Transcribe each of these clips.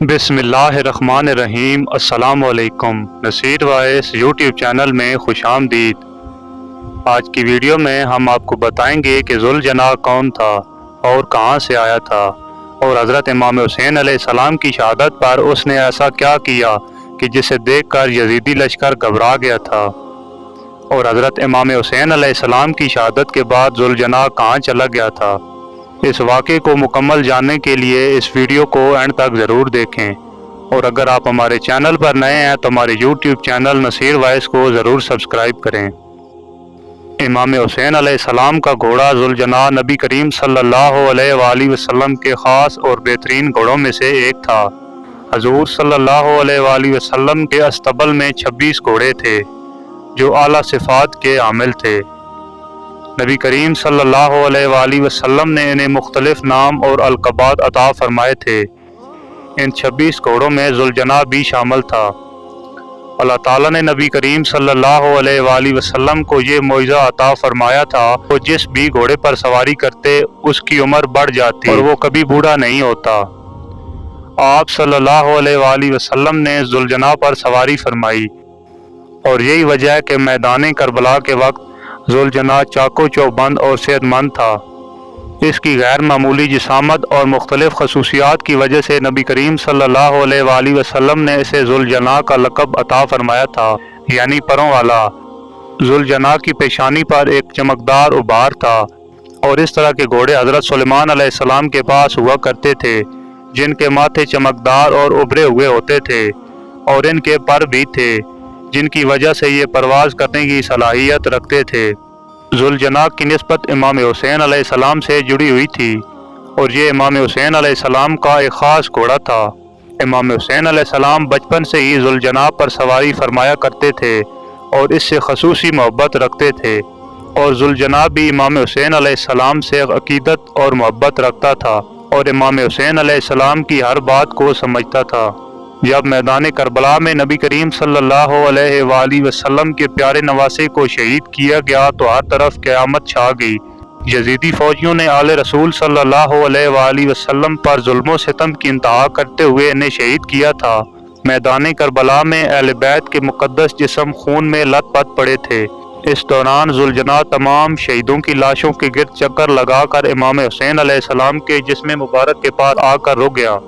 बिस्मिल्लाहिर्रहमानिर्रहीम। अस्सलामुअलैकुम। Naseer vice YouTube channel में खुश आमदीद। आज की वीडियो में हम आपको बताएंगे कि ज़ुलजना कौन था और कहां से आया था, और हज़रत इमाम हुसैन अलैहिस्सलाम की शहादत पर उसने ऐसा क्या किया कि जिसे देखकर यजीदी लश्कर घबरा गया था, और हज़रत इमाम हुसैन अलैहिस्सलाम की शहादत के बाद ज़ुलजना कहां चला गया था। इस वाक़े को मुकम्मल जानने के लिए इस वीडियो को एंड तक ज़रूर देखें, और अगर आप हमारे चैनल पर नए हैं तो हमारे यूट्यूब चैनल नसीर वाइस को ज़रूर सब्सक्राइब करें। इमाम हुसैन अलैहिस्सलाम का घोड़ा ज़ुलजना नबी करीम सल्लल्लाहु अलैहि वसल्लम के ख़ास और बेहतरीन घोड़ों में से एक था। हजूर सल्लल्लाहु अलैहि वसल्लम के अस्तबल में 26 घोड़े थे जो आला सिफ़ात के हामिल थे। नबी करीम सल्लल्लाहु अलैहि वसल्लम ने इन्हें मुख्तलिफ नाम और अलक़बात अता फरमाए थे। इन 26 घोड़ों में ज़ुलजना भी शामिल था। अल्लाह ताला ने नबी करीम सल्लल्लाहु अलैहि वसल्लम को ये मोइज़ा अता फरमाया था, वो जिस भी घोड़े पर सवारी करते उसकी उम्र बढ़ जाती और वो कभी बूढ़ा नहीं होता। आप सल्लल्लाहु अलैहि वसल्लम ने ज़ुलजना पर सवारी फरमाई, और यही वजह है कि मैदान करबला के वक्त ज़ुलजना चाको चौबंद और सेहतमंद था। इसकी गैर मामूली जिसामत और मुख्तलिफ खसूसियात की वजह से नबी करीम सल्लल्लाहु अलैहि वसल्लम ने इसे ज़ुलजना का लक़ब अता फरमाया था, यानी परों वाला। ज़ुलजना की पेशानी पर एक चमकदार उबार था, और इस तरह के घोड़े हज़रत सुलेमान अलैहिस्सलाम के पास हुआ करते थे, जिनके माथे चमकदार और उभरे हुए होते थे, और इनके पर भी थे जिनकी वजह से ये परवाज़ करने की सलाहियत रखते थे। ज़ुलजना की निस्बत इमाम हुसैन अलैहिस्सलाम से जुड़ी हुई थी, और ये इमाम हुसैन अलैहिस्सलाम का एक ख़ास घोड़ा था। इमाम हुसैन अलैहिस्सलाम बचपन से ही ज़ुलजना पर सवारी फरमाया करते थे और इससे खसूसी मोहब्बत रखते थे, और ज़ुलजना भी इमाम हुसैन अलैहिस्सलाम से अक़ीदत और मोहब्बत रखता था, और इमाम हुसैन अलैहिस्सलाम की हर बात को समझता था। जब मैदान करबला में नबी करीम सल्लल्लाहु अलैहि वसल्लम के प्यारे नवासे को शहीद किया गया तो हर तरफ क़यामत छा गई। यजीदी फौजियों ने आले रसूल सल्लल्लाहु अलैहि वसल्लम पर जुल्म सितम की इंतहा करते हुए इन्हें शहीद किया था। मैदान करबला में अहले बैत के मुक़द्दस जिस्म खून में लथपथ पड़े थे। इस दौरान ज़ुलजना तमाम शहीदों की लाशों के गिर्द चक्कर लगाकर इमाम हुसैन अलैहिस्सलाम के जिस्म मुबारक के पास आकर रुक गया,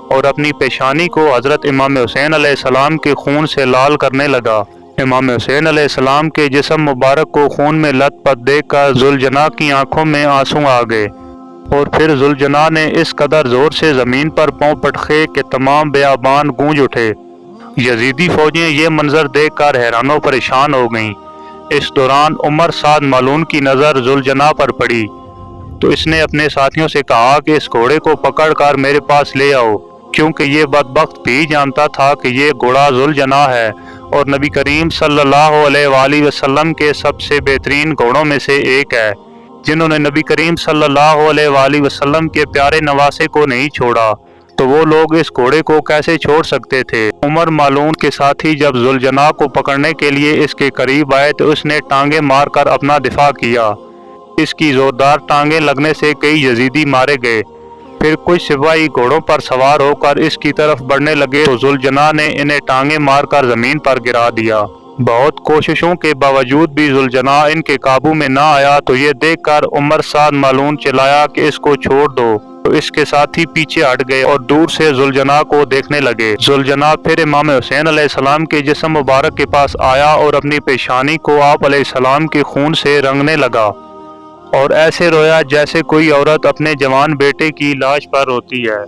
और अपनी पेशानी को हज़रत इमाम हुसैन अलैहिस्सलाम के खून से लाल करने लगा। इमाम हुसैन अलैहिस्सलाम के जिस्म मुबारक को खून में लथपथ देखकर ज़ुलजना की आंखों में आंसू आ गए, और फिर ज़ुलजना ने इस कदर ज़ोर से ज़मीन पर पाँव पटखे कि तमाम बेआबान गूंज उठे। यजीदी फौजियाँ ये मंजर देखकर हैरानो परेशान हो गईं। इस दौरान उमर साद मालून की नज़र ज़ुलजना पर पड़ी, तो इसने अपने साथियों से कहा कि इस घोड़े को पकड़कर मेरे पास ले आओ, क्योंकि ये बदबख्त भी जानता था कि ये घोड़ा ज़ुलजना है और नबी करीम सल्लल्लाहु अलैहि वसल्लम के सबसे बेहतरीन घोड़ों में से एक है, जिन्होंने नबी करीम सल्लल्लाहु अलैहि वसल्लम के प्यारे नवासे को नहीं छोड़ा, तो वो लोग इस घोड़े को कैसे छोड़ सकते थे। उमर मालून के साथी जब ज़ुलजना को पकड़ने के लिए इसके करीब आए तो उसने टांगे मारकर अपना दिफा किया। इसकी ज़ोरदार टांगे लगने से कई यजीदी मारे गए। फिर कुछ सिपाही घोड़ों पर सवार होकर इसकी तरफ बढ़ने लगे तो ज़ुलजना ने इन्हें टांगे मारकर ज़मीन पर गिरा दिया। बहुत कोशिशों के बावजूद भी ज़ुलजना इनके काबू में ना आया, तो ये देखकर उमर साद मालून चिल्लाया कि इसको छोड़ दो, तो इसके साथी पीछे हट गए और दूर से ज़ुलजना को देखने लगे। ज़ुलजना फिर इमाम हुसैन अलैहिस्सलाम के जिस्म मुबारक के पास आया और अपनी पेशानी को आप अलैहिस्सलाम के खून से रंगने लगा, और ऐसे रोया जैसे कोई औरत अपने जवान बेटे की लाश पर रोती है।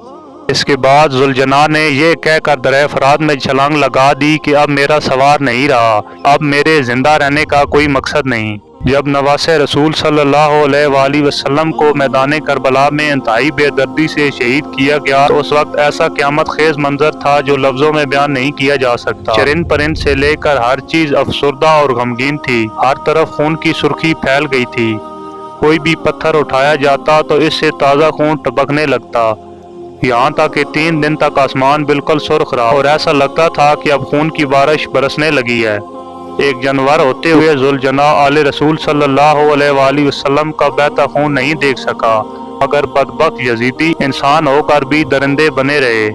इसके बाद ज़ुलजना ने यह कहकर दरे फराद में छलांग लगा दी कि अब मेरा सवार नहीं रहा, अब मेरे जिंदा रहने का कोई मकसद नहीं। जब नवासे रसूल सल्लल्लाहु अलैहि वसल्लम को मैदान करबला में इंतहाई बेदर्दी से शहीद किया गया, तो उस वक्त ऐसा क़यामत खेज मंजर था जो लफ्ज़ों में बयान नहीं किया जा सकता। चरिंद परिंद से लेकर हर चीज़ अफसुर्दा और गमगीन थी। हर तरफ खून की सुर्खी फैल गई थी। कोई भी पत्थर उठाया जाता तो इससे ताज़ा खून टपकने लगता, यहाँ तक कि 3 दिन तक आसमान बिल्कुल सुर्ख रहा और ऐसा लगता था कि अब खून की बारिश बरसने लगी है। एक जानवर होते हुए ज़ुलजना आले रसूल सल्लल्लाहु अलैहि वसल्लम का बहता खून नहीं देख सका, मगर बदबख्त यजीदी इंसान होकर भी दरिंदे बने रहे।